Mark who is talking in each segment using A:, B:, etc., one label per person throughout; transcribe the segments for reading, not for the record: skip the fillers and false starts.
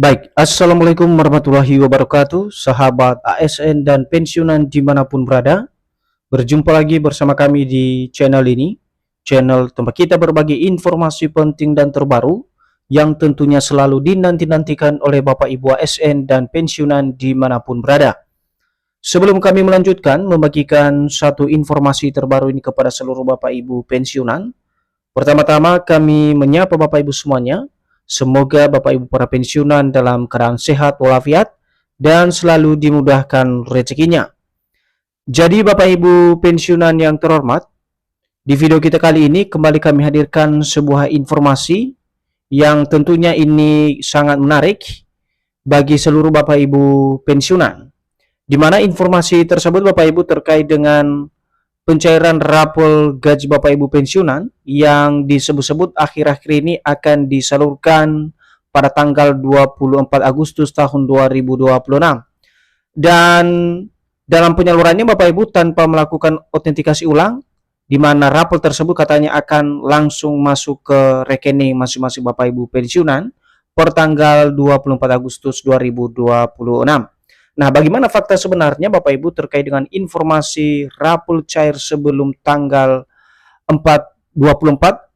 A: Baik, Assalamualaikum warahmatullahi wabarakatuh, sahabat ASN dan pensiunan dimanapun berada. Berjumpa lagi bersama kami di channel ini, channel tempat kita berbagi informasi penting dan terbaru yang tentunya selalu dinanti-nantikan oleh Bapak Ibu ASN dan pensiunan dimanapun berada. Sebelum kami melanjutkan membagikan satu informasi terbaru ini kepada seluruh Bapak Ibu pensiunan, pertama-tama kami menyapa Bapak Ibu semuanya. Semoga Bapak Ibu para pensiunan dalam keadaan sehat walafiat dan selalu dimudahkan rezekinya. Jadi Bapak Ibu pensiunan yang terhormat, di video kita kali ini kembali kami hadirkan sebuah informasi yang tentunya ini sangat menarik bagi seluruh Bapak Ibu pensiunan. Di mana informasi tersebut Bapak Ibu terkait dengan pencairan rapor gaji Bapak Ibu pensiunan yang disebut-sebut akhir-akhir ini akan disalurkan pada tanggal 24 Agustus tahun 2026. Dan dalam penyalurannya Bapak Ibu tanpa melakukan autentikasi ulang, di mana rapor tersebut katanya akan langsung masuk ke rekening masing-masing Bapak Ibu pensiunan per tanggal 24 Agustus 2026. Nah, bagaimana fakta sebenarnya Bapak Ibu terkait dengan informasi rapor cair sebelum tanggal 24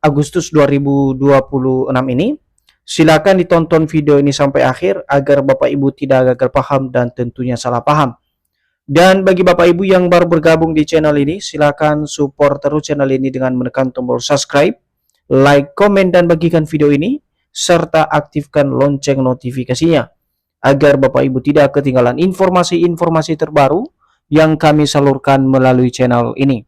A: Agustus 2026 ini? Silakan ditonton video ini sampai akhir agar Bapak Ibu tidak gagal paham dan tentunya salah paham. Dan bagi Bapak Ibu yang baru bergabung di channel ini, silakan support terus channel ini dengan menekan tombol subscribe, like, komen, dan bagikan video ini, serta aktifkan lonceng notifikasinya agar Bapak Ibu tidak ketinggalan informasi-informasi terbaru yang kami salurkan melalui channel ini.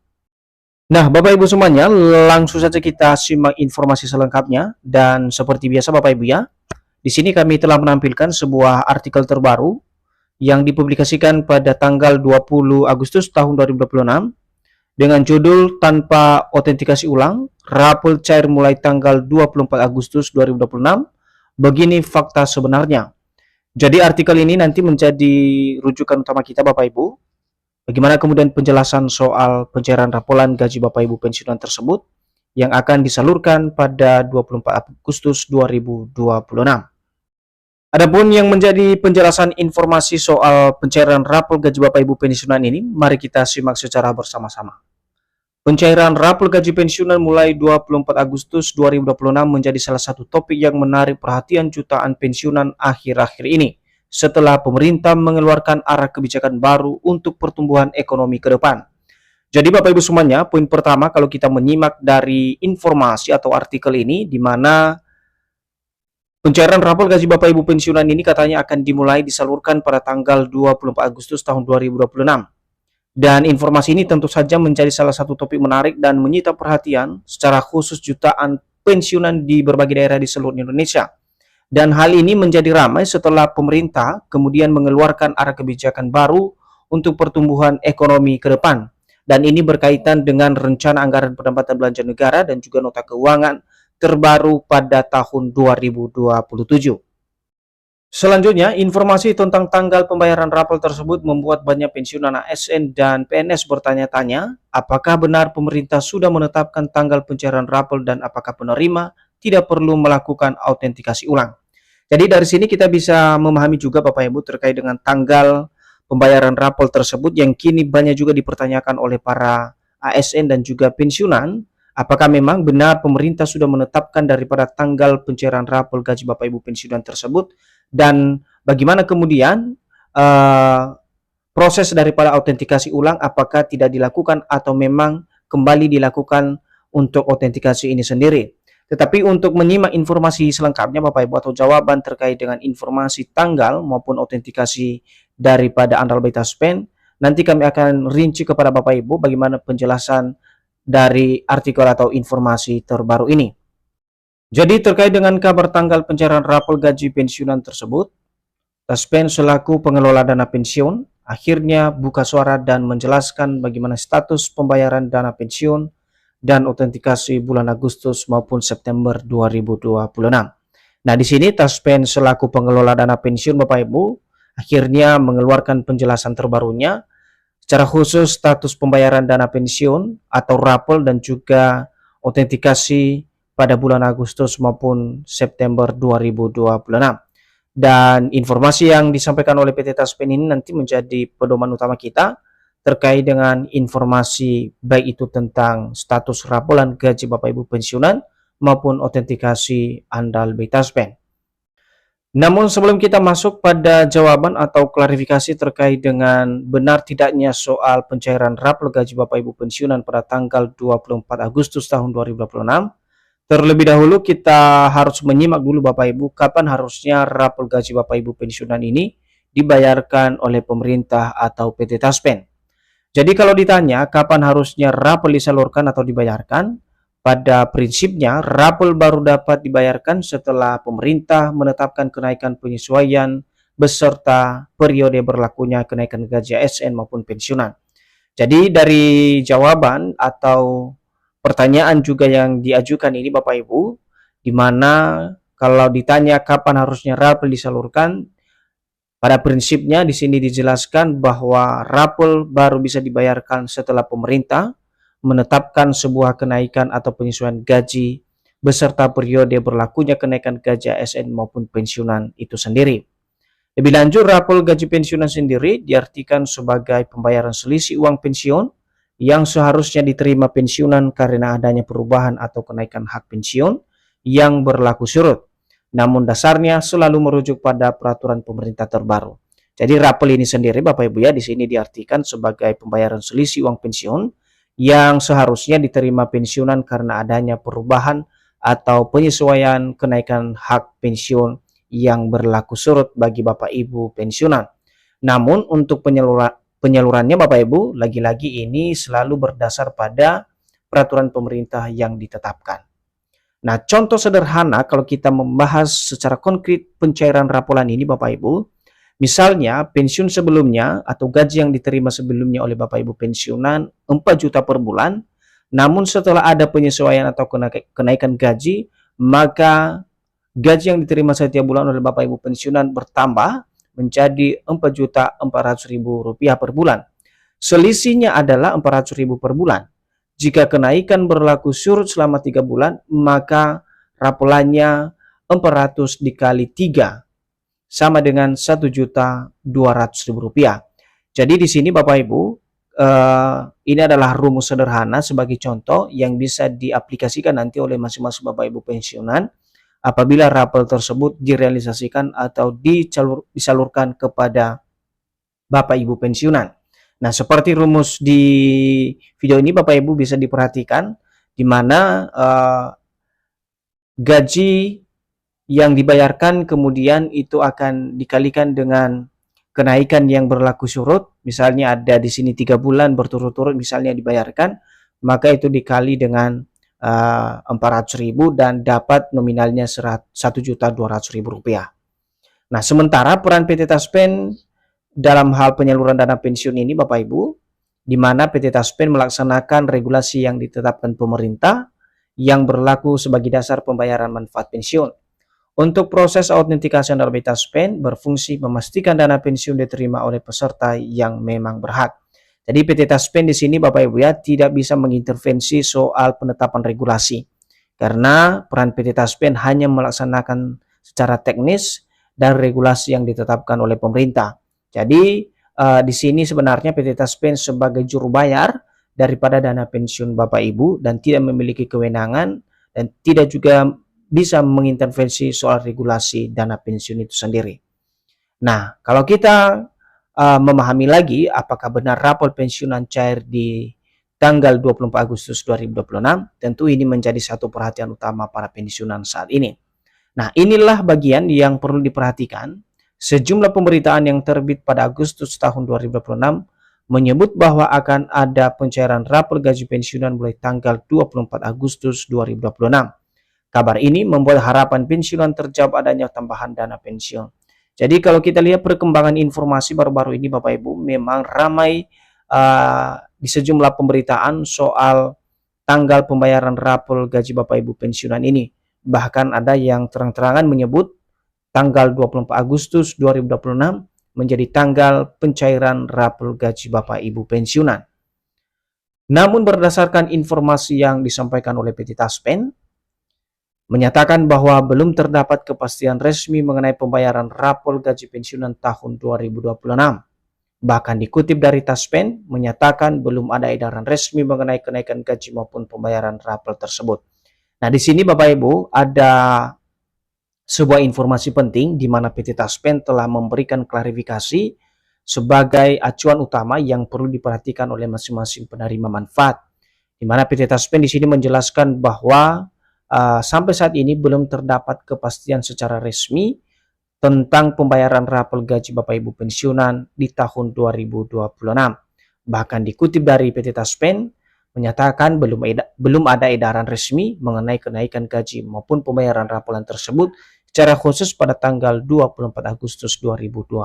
A: Nah, Bapak Ibu semuanya, langsung saja kita simak informasi selengkapnya. Dan seperti biasa Bapak Ibu ya, di sini kami telah menampilkan sebuah artikel terbaru yang dipublikasikan pada tanggal 20 Agustus tahun 2026 dengan judul tanpa autentikasi ulang, rapor cair mulai tanggal 24 Agustus 2026, begini fakta sebenarnya. Jadi artikel ini nanti menjadi rujukan utama kita Bapak Ibu. Bagaimana kemudian penjelasan soal pencairan raporan gaji Bapak Ibu pensiunan tersebut yang akan disalurkan pada 24 Agustus 2026. Adapun yang menjadi penjelasan informasi soal pencairan rapor gaji Bapak Ibu pensiunan ini, mari kita simak secara bersama-sama. Pencairan rapor gaji pensiunan mulai 24 Agustus 2026 menjadi salah satu topik yang menarik perhatian jutaan pensiunan akhir-akhir ini setelah pemerintah mengeluarkan arah kebijakan baru untuk pertumbuhan ekonomi ke depan. Jadi Bapak Ibu semuanya, poin pertama kalau kita menyimak dari informasi atau artikel ini, di mana pencairan rapor gaji Bapak Ibu pensiunan ini katanya akan dimulai disalurkan pada tanggal 24 Agustus tahun 2026. Dan informasi ini tentu saja menjadi salah satu topik menarik dan menyita perhatian secara khusus jutaan pensiunan di berbagai daerah di seluruh Indonesia. Dan hal ini menjadi ramai setelah pemerintah kemudian mengeluarkan arah kebijakan baru untuk pertumbuhan ekonomi ke depan. Dan ini berkaitan dengan rencana anggaran pendapatan belanja negara dan juga nota keuangan terbaru pada tahun 2027. Selanjutnya, informasi tentang tanggal pembayaran rapor tersebut membuat banyak pensiunan ASN dan PNS bertanya-tanya, apakah benar pemerintah sudah menetapkan tanggal pencairan rapor dan apakah penerima tidak perlu melakukan autentikasi ulang. Jadi dari sini kita bisa memahami juga Bapak Ibu terkait dengan tanggal pembayaran rapor tersebut yang kini banyak juga dipertanyakan oleh para ASN dan juga pensiunan. Apakah memang benar pemerintah sudah menetapkan daripada tanggal pencairan rapor gaji Bapak Ibu pensiunan tersebut, dan bagaimana kemudian proses daripada autentikasi ulang, apakah tidak dilakukan atau memang kembali dilakukan untuk autentikasi ini sendiri. Tetapi untuk menyimak informasi selengkapnya Bapak Ibu atau jawaban terkait dengan informasi tanggal maupun autentikasi daripada Analbay Taspen, nanti kami akan rinci kepada Bapak Ibu bagaimana penjelasan dari artikel atau informasi terbaru ini. Jadi terkait dengan kabar tanggal pencairan rapor gaji pensiunan tersebut, Taspen selaku pengelola dana pensiun akhirnya buka suara dan menjelaskan bagaimana status pembayaran dana pensiun dan autentikasi bulan Agustus maupun September 2026. Nah, di sini Taspen selaku pengelola dana pensiun Bapak Ibu akhirnya mengeluarkan penjelasan terbarunya secara khusus status pembayaran dana pensiun atau rapor dan juga autentikasi pada bulan Agustus maupun September 2026. Dan informasi yang disampaikan oleh PT Taspen ini nanti menjadi pedoman utama kita terkait dengan informasi baik itu tentang status rapolan gaji Bapak Ibu pensiunan maupun autentikasi andal BI Taspen. Namun sebelum kita masuk pada jawaban atau klarifikasi terkait dengan benar tidaknya soal pencairan rapor gaji Bapak Ibu pensiunan pada tanggal 24 Agustus tahun 2026, terlebih dahulu kita harus menyimak dulu Bapak Ibu kapan harusnya rapor gaji Bapak Ibu pensiunan ini dibayarkan oleh pemerintah atau PT Taspen. Jadi kalau ditanya kapan harusnya rapor disalurkan atau dibayarkan, pada prinsipnya, rapor baru dapat dibayarkan setelah pemerintah menetapkan kenaikan penyesuaian beserta periode berlakunya kenaikan gaji ASN maupun pensiunan. Jadi dari jawaban atau pertanyaan juga yang diajukan ini Bapak Ibu, di mana kalau ditanya kapan harusnya rapor disalurkan, pada prinsipnya di sini dijelaskan bahwa rapor baru bisa dibayarkan setelah pemerintah menetapkan sebuah kenaikan atau penyesuaian gaji beserta periode berlakunya kenaikan gaji ASN maupun pensiunan itu sendiri. Lebih lanjut, rapor gaji pensiunan sendiri diartikan sebagai pembayaran selisih uang pensiun yang seharusnya diterima pensiunan karena adanya perubahan atau kenaikan hak pensiun yang berlaku surut. Namun dasarnya selalu merujuk pada peraturan pemerintah terbaru. Jadi rapor ini sendiri Bapak Ibu ya di sini diartikan sebagai pembayaran selisih uang pensiun yang seharusnya diterima pensiunan karena adanya perubahan atau penyesuaian kenaikan hak pensiun yang berlaku surut bagi Bapak Ibu pensiunan. Namun untuk penyalurannya Bapak Ibu, lagi-lagi ini selalu berdasar pada peraturan pemerintah yang ditetapkan. Nah, contoh sederhana kalau kita membahas secara konkret pencairan raporan ini Bapak Ibu, misalnya pensiun sebelumnya atau gaji yang diterima sebelumnya oleh Bapak Ibu pensiunan 4 juta per bulan, namun setelah ada penyesuaian atau kenaikan gaji, maka gaji yang diterima setiap bulan oleh Bapak Ibu pensiunan bertambah menjadi Rp4.400.000 per bulan. Selisihnya adalah Rp400.000 per bulan. Jika kenaikan berlaku surut selama 3 bulan, maka rapolannya 400 dikali 3 sama dengan Rp1.200.000. Jadi di sini Bapak Ibu, ini adalah rumus sederhana sebagai contoh yang bisa diaplikasikan nanti oleh masing-masing Bapak Ibu pensiunan apabila rapor tersebut direalisasikan atau disalurkan kepada Bapak Ibu pensiunan. Nah, seperti rumus di video ini Bapak Ibu bisa diperhatikan di mana gaji yang dibayarkan kemudian itu akan dikalikan dengan kenaikan yang berlaku surut. Misalnya ada di sini 3 bulan berturut-turut misalnya dibayarkan, maka itu dikali dengan 400.000 dan dapat nominalnya Rp1.200.000. Nah, sementara peran PT Taspen dalam hal penyaluran dana pensiun ini Bapak Ibu, di mana PT Taspen melaksanakan regulasi yang ditetapkan pemerintah yang berlaku sebagai dasar pembayaran manfaat pensiun. Untuk proses autentikasi andal BI Taspen berfungsi memastikan dana pensiun diterima oleh peserta yang memang berhak. Jadi PT Taspen di sini Bapak Ibu ya tidak bisa mengintervensi soal penetapan regulasi karena peran PT Taspen hanya melaksanakan secara teknis dan regulasi yang ditetapkan oleh pemerintah. Jadi di sini sebenarnya PT Taspen sebagai juru bayar daripada dana pensiun Bapak Ibu dan tidak memiliki kewenangan dan tidak juga bisa mengintervensi soal regulasi dana pensiun itu sendiri. Nah, kalau kita memahami lagi apakah benar rapor pensiunan cair di tanggal 24 Agustus 2026, tentu ini menjadi satu perhatian utama para pensiunan saat ini. Nah, inilah bagian yang perlu diperhatikan. Sejumlah pemberitaan yang terbit pada Agustus tahun 2026 menyebut bahwa akan ada pencairan rapor gaji pensiunan mulai tanggal 24 Agustus 2026. Kabar ini membuat harapan pensiunan terjawab adanya tambahan dana pensiun. Jadi kalau kita lihat perkembangan informasi baru-baru ini Bapak Ibu memang ramai di sejumlah pemberitaan soal tanggal pembayaran rapor gaji Bapak Ibu pensiunan ini. Bahkan ada yang terang-terangan menyebut tanggal 24 Agustus 2026 menjadi tanggal pencairan rapor gaji Bapak Ibu pensiunan. Namun berdasarkan informasi yang disampaikan oleh PT Taspen, menyatakan bahwa belum terdapat kepastian resmi mengenai pembayaran rapor gaji pensiunan tahun 2026. Bahkan dikutip dari Taspen, menyatakan belum ada edaran resmi mengenai kenaikan gaji maupun pembayaran rapor tersebut. Nah, di sini Bapak Ibu ada sebuah informasi penting di mana PT Taspen telah memberikan klarifikasi sebagai acuan utama yang perlu diperhatikan oleh masing-masing penerima manfaat. Di mana PT Taspen di sini menjelaskan bahwa sampai saat ini belum terdapat kepastian secara resmi tentang pembayaran rapor gaji Bapak Ibu pensiunan di tahun 2026. Bahkan dikutip dari PT Taspen, menyatakan belum ada edaran resmi mengenai kenaikan gaji maupun pembayaran raporan tersebut secara khusus pada tanggal 24 Agustus 2026.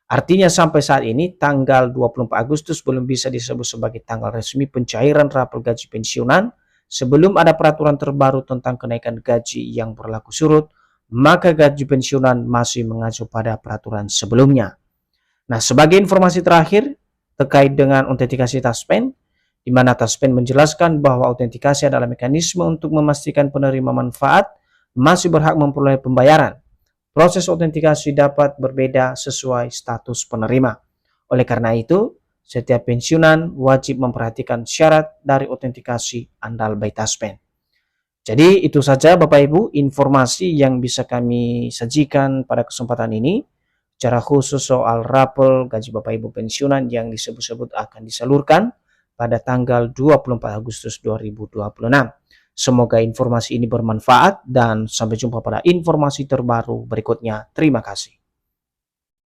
A: Artinya sampai saat ini tanggal 24 Agustus belum bisa disebut sebagai tanggal resmi pencairan rapor gaji pensiunan sebelum ada peraturan terbaru tentang kenaikan gaji yang berlaku surut, maka gaji pensiunan masih mengacu pada peraturan sebelumnya. Nah, sebagai informasi terakhir terkait dengan autentikasi Taspen, di mana Taspen menjelaskan bahwa autentikasi adalah mekanisme untuk memastikan penerima manfaat masih berhak memperoleh pembayaran. Proses autentikasi dapat berbeda sesuai status penerima. Oleh karena itu, setiap pensiunan wajib memperhatikan syarat dari autentikasi andal by Taspen. Jadi itu saja Bapak Ibu informasi yang bisa kami sajikan pada kesempatan ini. Secara khusus soal rapor gaji Bapak Ibu pensiunan yang disebut-sebut akan disalurkan pada tanggal 24 Agustus 2026. Semoga informasi ini bermanfaat dan sampai jumpa pada informasi terbaru berikutnya. Terima kasih.